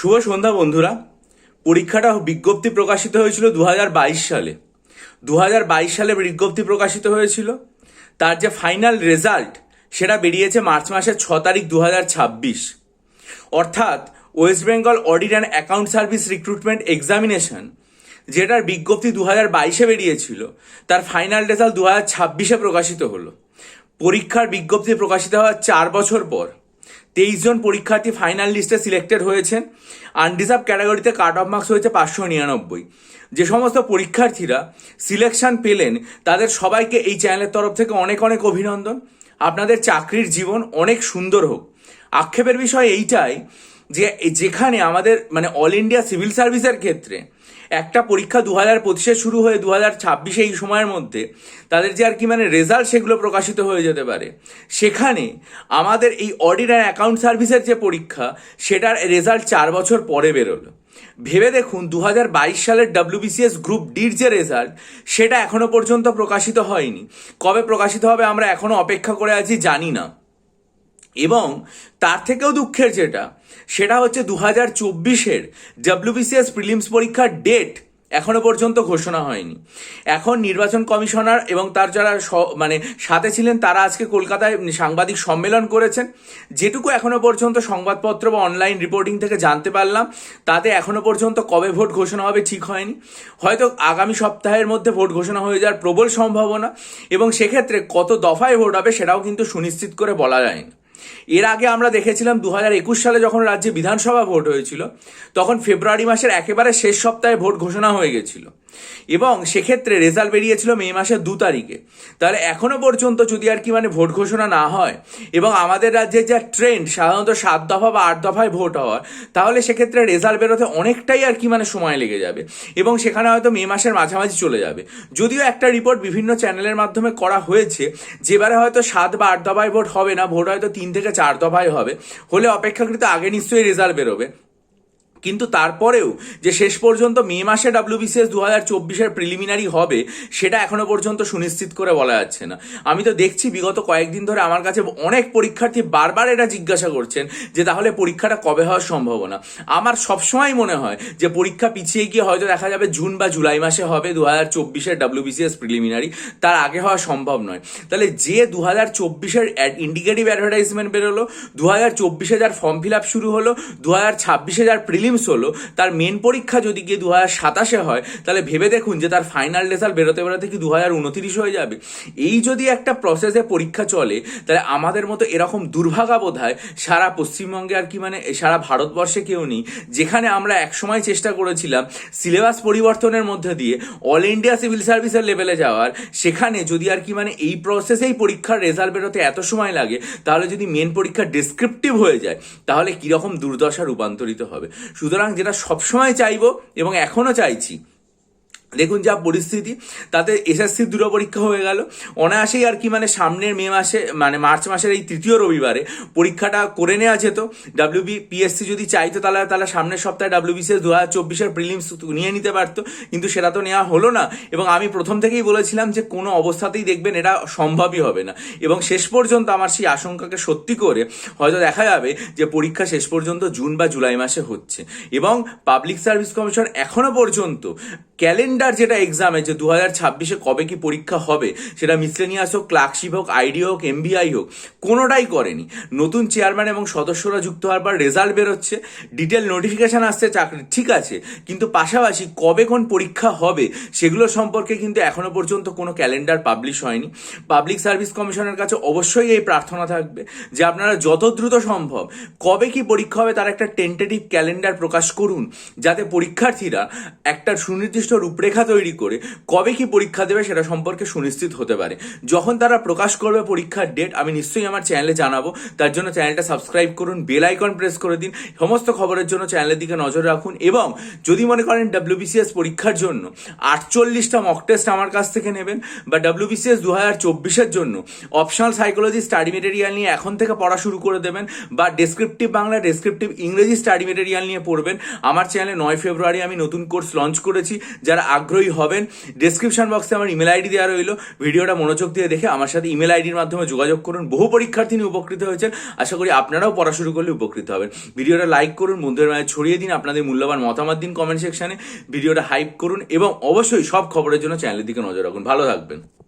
শুভ সন্ধ্যা বন্ধুরা। পরীক্ষাটা বিজ্ঞপ্তি প্রকাশিত হয়েছিল 2022 সালে। 2022 সালে বিজ্ঞপ্তি প্রকাশিত হয়েছিল, তার যে ফাইনাল রেজাল্ট সেটা বেরিয়েছে মার্চ মাসের 6 তারিখ 2026। অর্থাৎ West Bengal audit and account service recruitment examination, যেটার বিজ্ঞপ্তি 2022-এ বেরিয়েছিল, তার ফাইনাল রেজাল্ট 2026-এ প্রকাশিত হলো। পরীক্ষার বিজ্ঞপ্তি প্রকাশিত হওয়ার 4 বছর পর 23 জন পরীক্ষার্থী ফাইনাল লিস্টে সিলেক্টেড হয়েছেন। আনরিজার্ভ ক্যাটাগরিতে কাট অফ মার্কস হয়েছে 599। যে সমস্ত পরীক্ষার্থীরা সিলেকশন পেলেন তাদের সবাইকে এই চ্যানেলের তরফ থেকে অনেক অনেক অভিনন্দন। আপনাদের চাকরির জীবন অনেক সুন্দর হোক। আক্ষেপের বিষয় এইটাই যে যেখানে আমাদের অল ইন্ডিয়া সিভিল সার্ভিসের ক্ষেত্রে একটা পরীক্ষা 2025-এ শুরু হয়ে 2026-এ এই সময়ের মধ্যে তাদের যে রেজাল্ট সেগুলো প্রকাশিত হয়ে যেতে পারে, সেখানে আমাদের এই অডিট অ্যান্ড অ্যাকাউন্ট সার্ভিসের যে পরীক্ষা সেটার রেজাল্ট 4 বছর পরে বেরোলো। ভেবে দেখুন, 2022 সালের WBCS গ্রুপ ডির যে রেজাল্ট সেটা এখনো পর্যন্ত প্রকাশিত হয়নি। কবে প্রকাশিত হবে আমরা এখনো অপেক্ষা করে আছি, জানি না। এবং তার থেকেও দুঃখের সেটা হচ্ছে 2024-এর WBCS প্রিলিমস পরীক্ষার ডেট এখনো পর্যন্ত ঘোষণা হয়নি। এখন নির্বাচন কমিশনার এবং তার যারা সাথে ছিলেন তারা আজকে কলকাতায় সাংবাদিক সম্মেলন করেছেন। যেটুকু এখনো পর্যন্ত সংবাদপত্র বা অনলাইন রিপোর্টিং থেকে জানতে পারলাম, তাতে এখনো পর্যন্ত কবে ভোট ঘোষণা হবে ঠিক হয়নি। হয়তো আগামী সপ্তাহের মধ্যে ভোট ঘোষণা হয়ে যাওয়ার প্রবল সম্ভাবনা, এবং সেক্ষেত্রে কত দফায় ভোট হবে সেটাও কিন্তু সুনিশ্চিত করে বলা যায়নি। এর আগে আমরা দেখেছিলাম 2021 সালে যখন রাজ্যে বিধানসভা ভোট হয়েছিল, তখন ফেব্রুয়ারি মাসের একেবারে শেষ সপ্তাহে ভোট ঘোষণা হয়ে গেছিল, এবং সেক্ষেত্রে রেজাল্ট বেরিয়েছিল মে মাসের 2 তারিখে। তাহলে এখনো পর্যন্ত যদি ভোট ঘোষণা না হয় এবং আমাদের রাজ্যের যা ট্রেন্ড সাধারণত 7 দফা বা 8 দফায় ভোট হওয়ার, তাহলে সেক্ষেত্রে রেজাল্ট বেরোতে অনেকটাই সময় লেগে যাবে, এবং সেখানে হয়তো মে মাসের মাঝামাঝি চলে যাবে। যদিও একটা রিপোর্ট বিভিন্ন চ্যানেলের মাধ্যমে করা হয়েছে, যেবারে হয়তো 7 বা 8 দফায় ভোট হবে না, ভোট হয়তো 3 থেকে 4 দফায় হবে, হলে অপেক্ষাকৃত আগে নিশ্চয়ই রেজাল্ট বেরোবে। কিন্তু তারপরেও যে শেষ পর্যন্ত মে মাসে WBCS 2024-এর প্রিলিমিনারি হবে সেটা এখনো পর্যন্ত সুনিশ্চিত করে বলা যাচ্ছে না। আমি তো দেখছি বিগত কয়েকদিন ধরে আমার কাছে অনেক পরীক্ষার্থী বারবার এটা জিজ্ঞাসা করছেন যে তাহলে পরীক্ষাটা কবে হওয়ার সম্ভাবনা। আমার সবসময় মনে হয় যে পরীক্ষা পিছিয়ে গিয়ে হয়তো দেখা যাবে জুন বা জুলাই মাসে হবে 2024-এর WBCS প্রিলিমিনারি, তার আগে হওয়া সম্ভব নয়। তাহলে যে 2024-এর ইন্ডিকেটিভ অ্যাডভার্টাইজমেন্ট বেরোলো, 2024-এ যার ফর্ম ফিল আপ শুরু হলো, 2026-এ যার প্রিলিমিনারি হলো, তার মেন পরীক্ষা যদি গিয়ে 2027-এ হয়, তাহলে ভেবে দেখুন যে তার ফাইনাল রেজাল্ট বেরোতে বেরোতে কি 2029 হয়ে যাবে। এই যদি একটা প্রসেসে পরীক্ষা চলে, তাহলে আমাদের মতো এরকম দুর্ভাগা বোধহয় সারা পশ্চিমবঙ্গে সারা ভারতবর্ষে কেউ নেই, যেখানে আমরা একসময় চেষ্টা করেছিলাম সিলেবাস পরিবর্তনের মধ্যে দিয়ে অল ইন্ডিয়া সিভিল সার্ভিসের লেভেলে যাওয়ার। সেখানে যদি এই প্রসেসেই পরীক্ষার রেজাল্ট বেরোতে এত সময় লাগে, তাহলে যদি মেন পরীক্ষা ডেসক্রিপটিভ হয়ে যায়, তাহলে কিরকম দুর্দশা রূপান্তরিত হবে। সুতরাং যেটা সবসময় চাইবো এবং এখনো চাইছি, দেখুন যা পরিস্থিতি, তাতে SSC-র 2টো পরীক্ষা হয়ে গেল অনায়াসেই সামনের মে মাসে মার্চ মাসের এই 3য় রবিবারে পরীক্ষাটা করে নেওয়া যেত। WBPSC যদি চাইতো তাহলে সামনের সপ্তাহে WBCS 2024-এর প্রিলিমস নিয়ে নিতে পারতো, কিন্তু সেটা তো নেওয়া হলো না। এবং আমি প্রথম থেকেই বলেছিলাম যে কোনো অবস্থাতেই দেখবেন এটা সম্ভবই হবে না, এবং শেষ পর্যন্ত আমার সেই আশঙ্কাকে সত্যি করে হয়তো দেখা যাবে যে পরীক্ষা শেষ পর্যন্ত জুন বা জুলাই মাসে হচ্ছে। এবং পাবলিক সার্ভিস কমিশন এখনো পর্যন্ত ক্যালেন্ডার যেটা এক্সামে যে 2026-এ কবে কি পরীক্ষা হবে, সেটা মিসলেনিয়াস হোক, ক্লার্কশিপ হোক, আইডি হোক, MBI হোক, কোনোটাই করেনি। নতুন চেয়ারম্যান এবং সদস্যরা যুক্ত হওয়ার পর রেজাল্ট বেরোচ্ছে, ডিটেল নোটিফিকেশন আসছে চাকরি, ঠিক আছে, কিন্তু পাশাপাশি কবে কোন পরীক্ষা হবে সেগুলো সম্পর্কে কিন্তু এখনো পর্যন্ত কোনো ক্যালেন্ডার পাবলিশ হয়নি। পাবলিক সার্ভিস কমিশনের কাছে অবশ্যই এই প্রার্থনা থাকবে যে আপনারা যত দ্রুত সম্ভব কবে কি পরীক্ষা হবে তার একটা টেন্টেটিভ ক্যালেন্ডার প্রকাশ করুন, যাতে পরীক্ষার্থীরা একটা সুনির্দিষ্ট রূপরেখা তৈরি করে কবে কি পরীক্ষা দেবে সেটা সম্পর্কে সুনিশ্চিত হতে পারে। যখন তারা প্রকাশ করবে পরীক্ষার ডেট, আমি নিশ্চয়ই আমার চ্যানেলে জানাবো। তার জন্য চ্যানেলটা সাবস্ক্রাইব করুন, বেল আইকন প্রেস করে দিন, সমস্ত খবরের জন্য চ্যানেলের দিকে নজর রাখুন। এবং যদি মনে করেন WBCS পরীক্ষার জন্য 48টা মক টেস্ট আমার কাছ থেকে নেবেন, বা WBCS 2024-এর জন্য অপশনাল সাইকোলজি স্টাডি মেটেরিয়াল নিয়ে এখন থেকে পড়া শুরু করে দেবেন, বা ডেসক্রিপটিভ বাংলা, ডেসক্রিপটিভ ইংরেজি স্টাডি মেটেরিয়াল নিয়ে পড়বেন, আমার চ্যানেলে 9 ফেব্রুয়ারি আমি নতুন কোর্স লঞ্চ করেছি, যারা আগ্রহী হবেন, ডেসক্রিপশন বক্সে আমার ইমেল আইডি দেওয়া রইল। ভিডিওটা মনোযোগ দিয়ে দেখে আমার সাথে ইমেল আইডির মাধ্যমে যোগাযোগ করুন। বহু পরীক্ষার্থী নিয়ে উপকৃত হয়েছেন, আশা করি আপনারাও পড়া শুরু করলে উপকৃত হবেন। ভিডিওটা লাইক করুন, বন্ধুদের মাঝে ছড়িয়ে দিন, আপনাদের মূল্যবান মতামত দিন কমেন্ট সেকশনে, ভিডিওটা হাইপ করুন এবং অবশ্যই সব খবরের জন্য চ্যানেলের দিকে নজর রাখুন। ভালো থাকবেন।